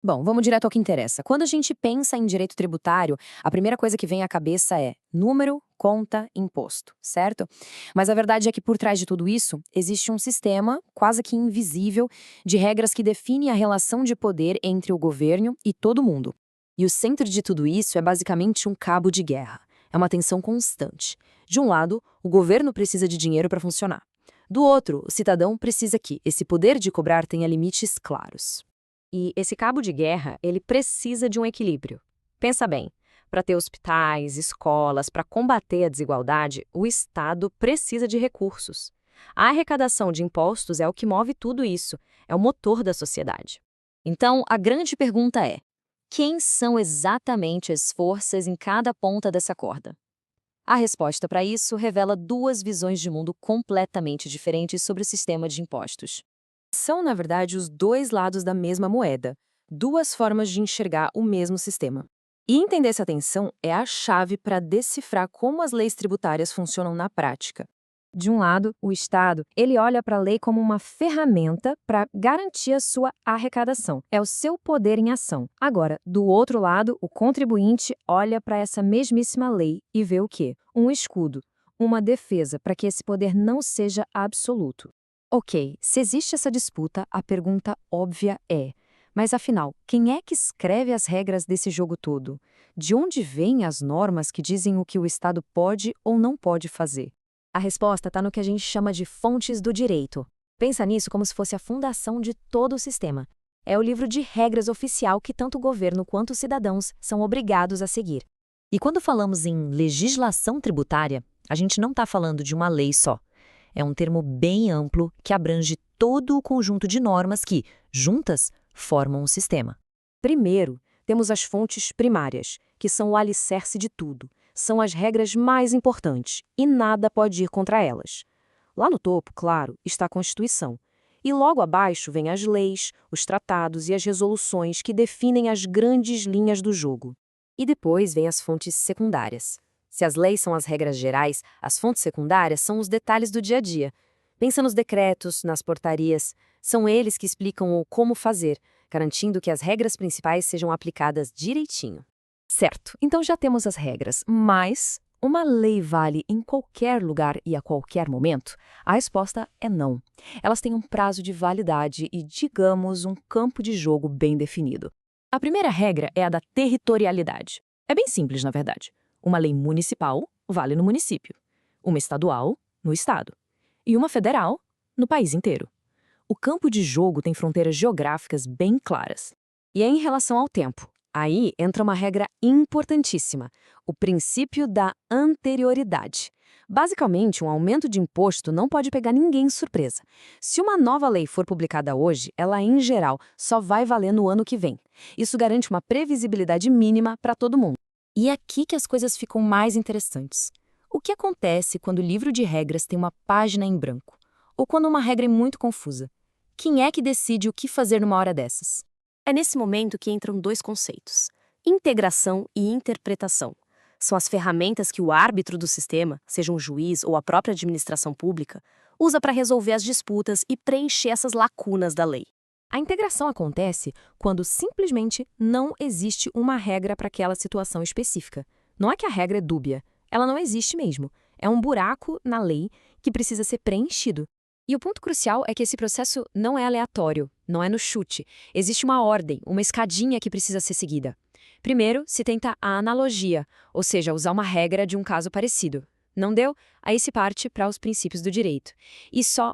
Bom, vamos direto ao que interessa. Quando a gente pensa em direito tributário, a primeira coisa que vem à cabeça é número, conta, imposto, certo? Mas a verdade é que por trás de tudo isso, existe um sistema, quase que invisível, de regras que define a relação de poder entre o governo e todo mundo. E o centro de tudo isso é basicamente um cabo de guerra. É uma tensão constante. De um lado, o governo precisa de dinheiro para funcionar. Do outro, o cidadão precisa que esse poder de cobrar tenha limites claros. E esse cabo de guerra, ele precisa de um equilíbrio. Pensa bem, para ter hospitais, escolas, para combater a desigualdade, o Estado precisa de recursos. A arrecadação de impostos é o que move tudo isso, é o motor da sociedade. Então, a grande pergunta é: quem são exatamente as forças em cada ponta dessa corda? A resposta para isso revela duas visões de mundo completamente diferentes sobre o sistema de impostos. São, na verdade, os dois lados da mesma moeda, duas formas de enxergar o mesmo sistema. E entender essa tensão é a chave para decifrar como as leis tributárias funcionam na prática. De um lado, o Estado, ele olha para a lei como uma ferramenta para garantir a sua arrecadação. É o seu poder em ação. Agora, do outro lado, o contribuinte olha para essa mesmíssima lei e vê o quê? Um escudo, uma defesa para que esse poder não seja absoluto. Ok, se existe essa disputa, a pergunta óbvia é: mas afinal, quem é que escreve as regras desse jogo todo? De onde vêm as normas que dizem o que o Estado pode ou não pode fazer? A resposta está no que a gente chama de fontes do direito. Pensa nisso como se fosse a fundação de todo o sistema. É o livro de regras oficial que tanto o governo quanto os cidadãos são obrigados a seguir. E quando falamos em legislação tributária, a gente não está falando de uma lei só. É um termo bem amplo que abrange todo o conjunto de normas que, juntas, formam o sistema. Primeiro, temos as fontes primárias, que são o alicerce de tudo. São as regras mais importantes e nada pode ir contra elas. Lá no topo, claro, está a Constituição. E logo abaixo vêm as leis, os tratados e as resoluções que definem as grandes linhas do jogo. E depois vêm as fontes secundárias. Se as leis são as regras gerais, as fontes secundárias são os detalhes do dia a dia. Pensa nos decretos, nas portarias. São eles que explicam o como fazer, garantindo que as regras principais sejam aplicadas direitinho. Certo, então já temos as regras, mas uma lei vale em qualquer lugar e a qualquer momento? A resposta é não. Elas têm um prazo de validade e, digamos, um campo de jogo bem definido. A primeira regra é a da territorialidade. É bem simples, na verdade. Uma lei municipal vale no município, uma estadual, no estado, e uma federal, no país inteiro. O campo de jogo tem fronteiras geográficas bem claras. E é em relação ao tempo. Aí entra uma regra importantíssima, o princípio da anterioridade. Basicamente, um aumento de imposto não pode pegar ninguém de surpresa. Se uma nova lei for publicada hoje, ela, em geral, só vai valer no ano que vem. Isso garante uma previsibilidade mínima para todo mundo. E é aqui que as coisas ficam mais interessantes. O que acontece quando o livro de regras tem uma página em branco? Ou quando uma regra é muito confusa? Quem é que decide o que fazer numa hora dessas? É nesse momento que entram dois conceitos: integração e interpretação. São as ferramentas que o árbitro do sistema, seja um juiz ou a própria administração pública, usa para resolver as disputas e preencher essas lacunas da lei. A integração acontece quando simplesmente não existe uma regra para aquela situação específica. Não é que a regra é dúbia, ela não existe mesmo. É um buraco na lei que precisa ser preenchido. E o ponto crucial é que esse processo não é aleatório, não é no chute. Existe uma ordem, uma escadinha que precisa ser seguida. Primeiro, se tenta a analogia, ou seja, usar uma regra de um caso parecido. Não deu? Aí se parte para os princípios do direito.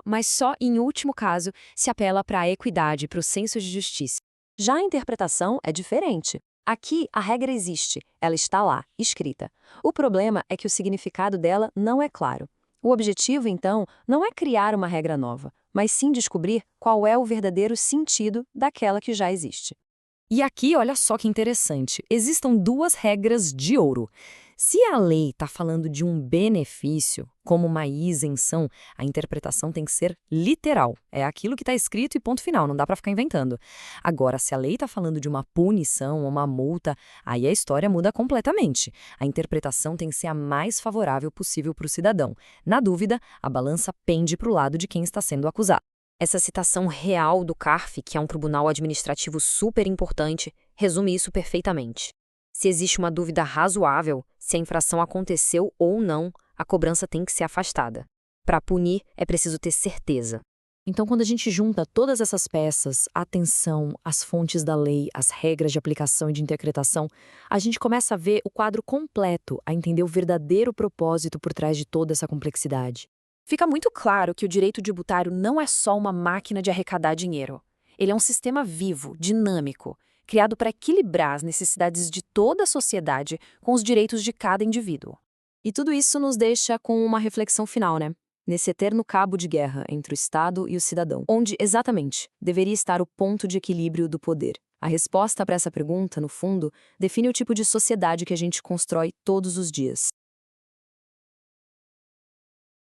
Mas só em último caso, se apela para a equidade, para o senso de justiça. Já a interpretação é diferente. Aqui, a regra existe, ela está lá, escrita. O problema é que o significado dela não é claro. O objetivo, então, não é criar uma regra nova, mas sim descobrir qual é o verdadeiro sentido daquela que já existe. E aqui, olha só que interessante, existem duas regras de ouro. Se a lei está falando de um benefício, como uma isenção, a interpretação tem que ser literal. É aquilo que está escrito e ponto final, não dá para ficar inventando. Agora, se a lei está falando de uma punição ou uma multa, aí a história muda completamente. A interpretação tem que ser a mais favorável possível para o cidadão. Na dúvida, a balança pende para o lado de quem está sendo acusado. Essa citação real do CARF, que é um tribunal administrativo super importante, resume isso perfeitamente. Se existe uma dúvida razoável se a infração aconteceu ou não, a cobrança tem que ser afastada. Para punir, é preciso ter certeza. Então, quando a gente junta todas essas peças, a atenção, as fontes da lei, as regras de aplicação e de interpretação, a gente começa a ver o quadro completo, a entender o verdadeiro propósito por trás de toda essa complexidade. Fica muito claro que o direito tributário não é só uma máquina de arrecadar dinheiro. Ele é um sistema vivo, dinâmico, criado para equilibrar as necessidades de toda a sociedade com os direitos de cada indivíduo. E tudo isso nos deixa com uma reflexão final, né? Nesse eterno cabo de guerra entre o Estado e o cidadão, onde, exatamente, deveria estar o ponto de equilíbrio do poder. A resposta para essa pergunta, no fundo, define o tipo de sociedade que a gente constrói todos os dias.